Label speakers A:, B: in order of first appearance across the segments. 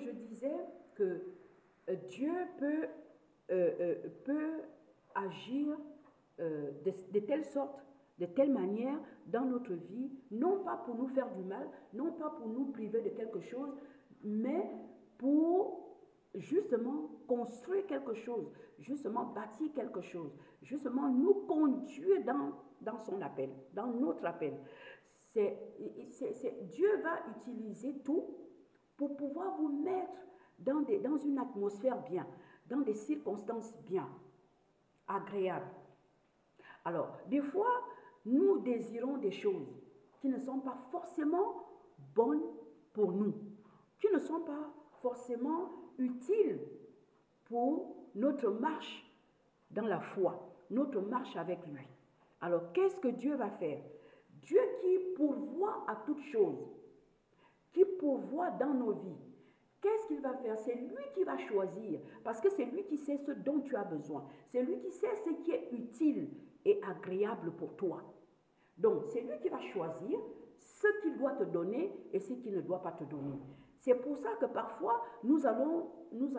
A: je disais que Dieu peut agir de telle sorte, de telle manière dans notre vie, non pas pour nous faire du mal, non pas pour nous priver de quelque chose, mais pour justement construire quelque chose, justement bâtir quelque chose, justement nous conduire dans son appel, dans notre appel. Dieu va utiliser tout pour pouvoir vous mettre dans une atmosphère bien, dans des circonstances bien, agréables. Alors, des fois, nous désirons des choses qui ne sont pas forcément bonnes pour nous, qui ne sont pas forcément utiles pour notre marche dans la foi, notre marche avec lui. Alors, qu'est-ce que Dieu va faire? Dieu qui pourvoit à toutes choses, qui pourvoit dans nos vies, qu'est-ce qu'il va faire? C'est lui qui va choisir, parce que c'est lui qui sait ce dont tu as besoin. C'est lui qui sait ce qui est utile et agréable pour toi. Donc, c'est lui qui va choisir ce qu'il doit te donner et ce qu'il ne doit pas te donner. C'est pour ça que parfois, nous allons nous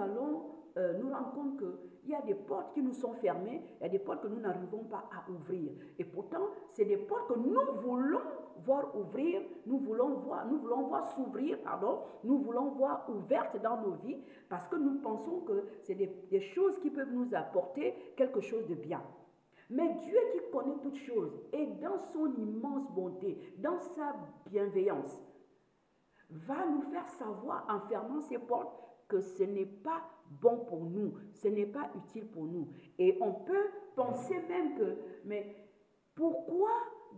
A: rendre compte qu'il y a des portes qui nous sont fermées, il y a des portes que nous n'arrivons pas à ouvrir. Et pourtant, c'est des portes que nous voulons voir ouvrir, nous voulons voir s'ouvrir, nous voulons voir ouvertes dans nos vies, parce que nous pensons que c'est des choses qui peuvent nous apporter quelque chose de bien. Mais Dieu qui connaît toutes choses et dans son immense bonté, dans sa bienveillance, va nous faire savoir en fermant ses portes que ce n'est pas bon pour nous, ce n'est pas utile pour nous. Et on peut penser même que, mais pourquoi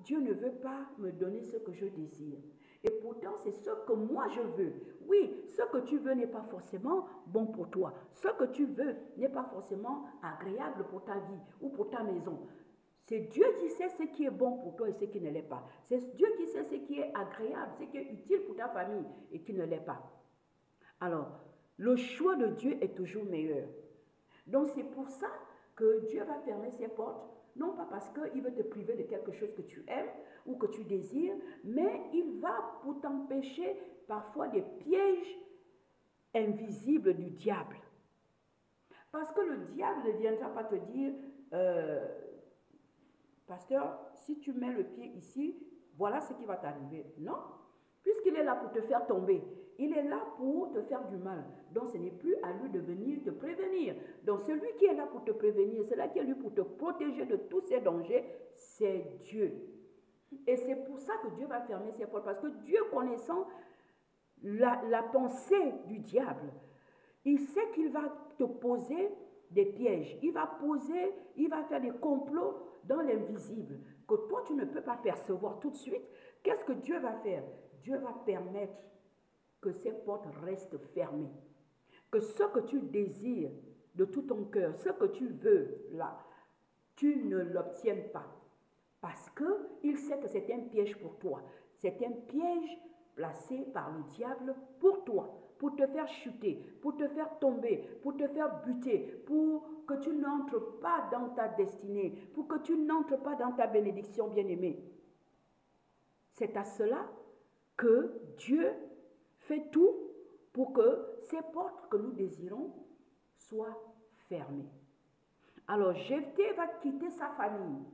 A: Dieu ne veut pas me donner ce que je désire? Et pourtant, c'est ce que moi je veux. Oui, ce que tu veux n'est pas forcément bon pour toi. Ce que tu veux n'est pas forcément agréable pour ta vie ou pour ta maison. C'est Dieu qui sait ce qui est bon pour toi et ce qui ne l'est pas. C'est Dieu qui sait ce qui est agréable, ce qui est utile pour ta famille et qui ne l'est pas. Alors, le choix de Dieu est toujours meilleur. Donc, c'est pour ça que Dieu va fermer ses portes, non pas parce qu'il veut te priver de quelque chose que tu aimes ou que tu désires, mais il va pour t'empêcher parfois des pièges invisibles du diable. Parce que le diable ne viendra pas te dire, pasteur, si tu mets le pied ici, voilà ce qui va t'arriver. Non, puisqu'il est là pour te faire tomber, il est là pour te faire du mal. Donc ce n'est plus à lui de venir te prévenir. Donc celui qui est là pour te prévenir, celui qui est là pour te protéger de tous ces dangers, c'est Dieu. Et c'est pour ça que Dieu va fermer ses portes, parce que Dieu, connaissant la pensée du diable, il sait qu'il va te poser des pièges, il va faire des complots dans l'invisible, que toi tu ne peux pas percevoir tout de suite. Qu'est-ce que Dieu va faire? Dieu va permettre que ces portes restent fermées, que ce que tu désires de tout ton cœur, ce que tu veux là, tu ne l'obtiennes pas, parce qu'il sait que c'est un piège pour toi, c'est un piège placé par le diable pour toi, pour te faire chuter, pour te faire tomber, pour te faire buter, pour que tu n'entres pas dans ta destinée, pour que tu n'entres pas dans ta bénédiction bien-aimée. C'est à cela que Dieu fait tout pour que ces portes que nous désirons soient fermées. Alors Jephthé va quitter sa famille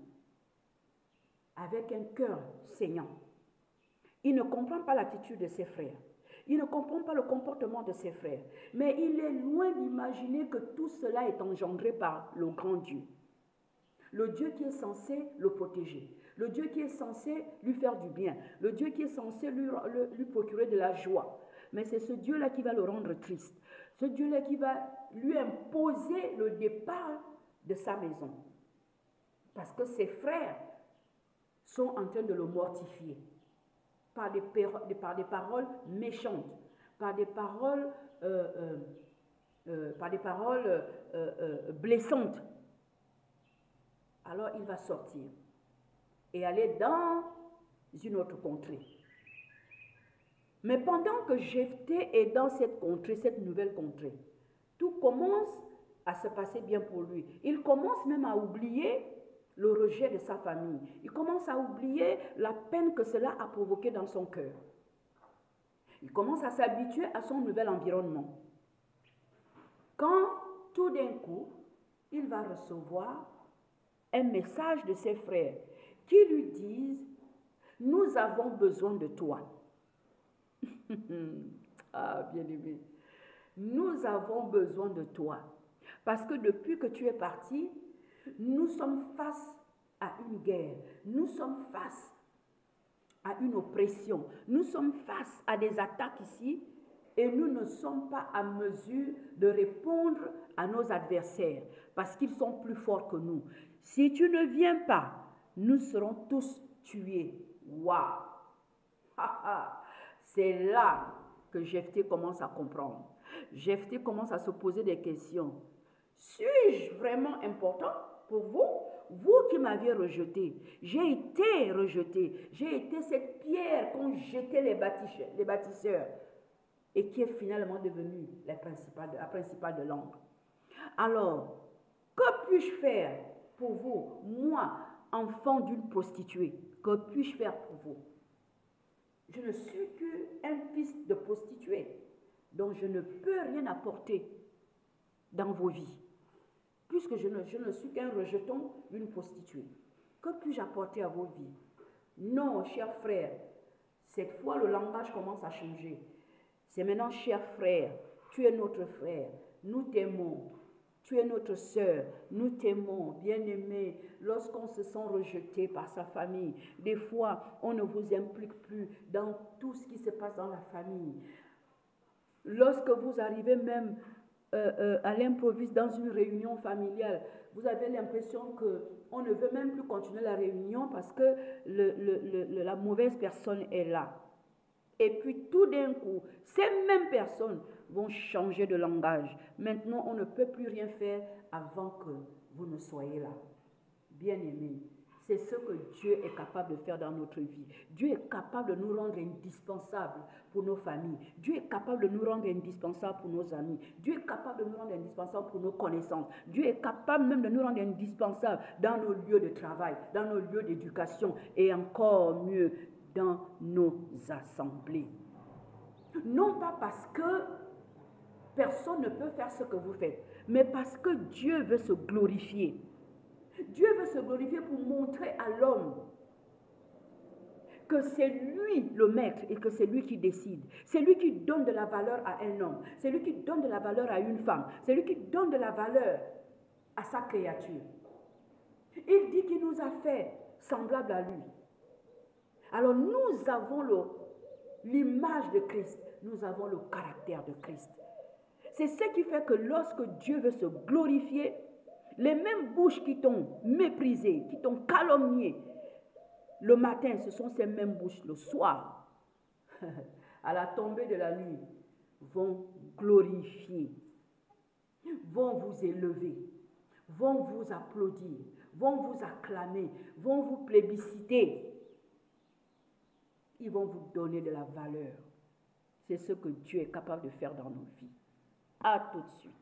A: avec un cœur saignant. Il ne comprend pas l'attitude de ses frères. Il ne comprend pas le comportement de ses frères. Mais il est loin d'imaginer que tout cela est engendré par le grand Dieu. Le Dieu qui est censé le protéger. Le Dieu qui est censé lui faire du bien. Le Dieu qui est censé lui procurer de la joie. Mais c'est ce Dieu-là qui va le rendre triste. Ce Dieu-là qui va lui imposer le départ de sa maison. Parce que ses frères sont en train de le mortifier. Par des paroles méchantes, par des paroles blessantes. Alors il va sortir et aller dans une autre contrée. Mais pendant que Jephthé est dans cette contrée, cette nouvelle contrée, tout commence à se passer bien pour lui. Il commence même à oublier le rejet de sa famille. Il commence à oublier la peine que cela a provoqué dans son cœur. Il commence à s'habituer à son nouvel environnement. Quand tout d'un coup, il va recevoir un message de ses frères qui lui disent « Nous avons besoin de toi. » Ah, bien-aimé, nous avons besoin de toi. Parce que depuis que tu es parti, nous sommes face à une guerre. Nous sommes face à une oppression. Nous sommes face à des attaques ici et nous ne sommes pas à mesure de répondre à nos adversaires parce qu'ils sont plus forts que nous. Si tu ne viens pas, nous serons tous tués. Waouh! C'est là que Jephthé commence à comprendre. Jephthé commence à se poser des questions. Suis-je vraiment important pour vous? Vous qui m'aviez rejeté, j'ai été rejeté. J'ai été cette pierre qu'ont jeté les bâtisseurs et qui est finalement devenue la principale de l'angle. Alors, que puis-je faire pour vous, moi, enfant d'une prostituée? Que puis-je faire pour vous? Je ne suis qu'un fils de prostituée, donc je ne peux rien apporter dans vos vies, puisque je ne suis qu'un rejeton d'une prostituée. Que puis-je apporter à vos vies? Non, cher frère, cette fois le langage commence à changer. C'est maintenant, cher frère, tu es notre frère, nous t'aimons. Tu es notre sœur, nous t'aimons, bien-aimés. Lorsqu'on se sent rejeté par sa famille, des fois, on ne vous implique plus dans tout ce qui se passe dans la famille. Lorsque vous arrivez même à l'improviste dans une réunion familiale, vous avez l'impression qu'on ne veut même plus continuer la réunion parce que la mauvaise personne est là. Et puis tout d'un coup, ces mêmes personnes vont changer de langage. Maintenant, on ne peut plus rien faire avant que vous ne soyez là. Bien-aimés, c'est ce que Dieu est capable de faire dans notre vie. Dieu est capable de nous rendre indispensables pour nos familles. Dieu est capable de nous rendre indispensables pour nos amis. Dieu est capable de nous rendre indispensables pour nos connaissances. Dieu est capable même de nous rendre indispensables dans nos lieux de travail, dans nos lieux d'éducation et encore mieux, dans nos assemblées. Non pas parce que personne ne peut faire ce que vous faites, mais parce que Dieu veut se glorifier. Dieu veut se glorifier pour montrer à l'homme que c'est lui le maître et que c'est lui qui décide. C'est lui qui donne de la valeur à un homme. C'est lui qui donne de la valeur à une femme. C'est lui qui donne de la valeur à sa créature. Il dit qu'il nous a fait semblables à lui. Alors nous avons l'image de Christ, nous avons le caractère de Christ. C'est ce qui fait que lorsque Dieu veut se glorifier, les mêmes bouches qui t'ont méprisé, qui t'ont calomnié, le matin, ce sont ces mêmes bouches, le soir, à la tombée de la nuit, vont glorifier, vont vous élever, vont vous applaudir, vont vous acclamer, vont vous plébisciter. Ils vont vous donner de la valeur. C'est ce que Dieu est capable de faire dans nos vies. À tout de suite.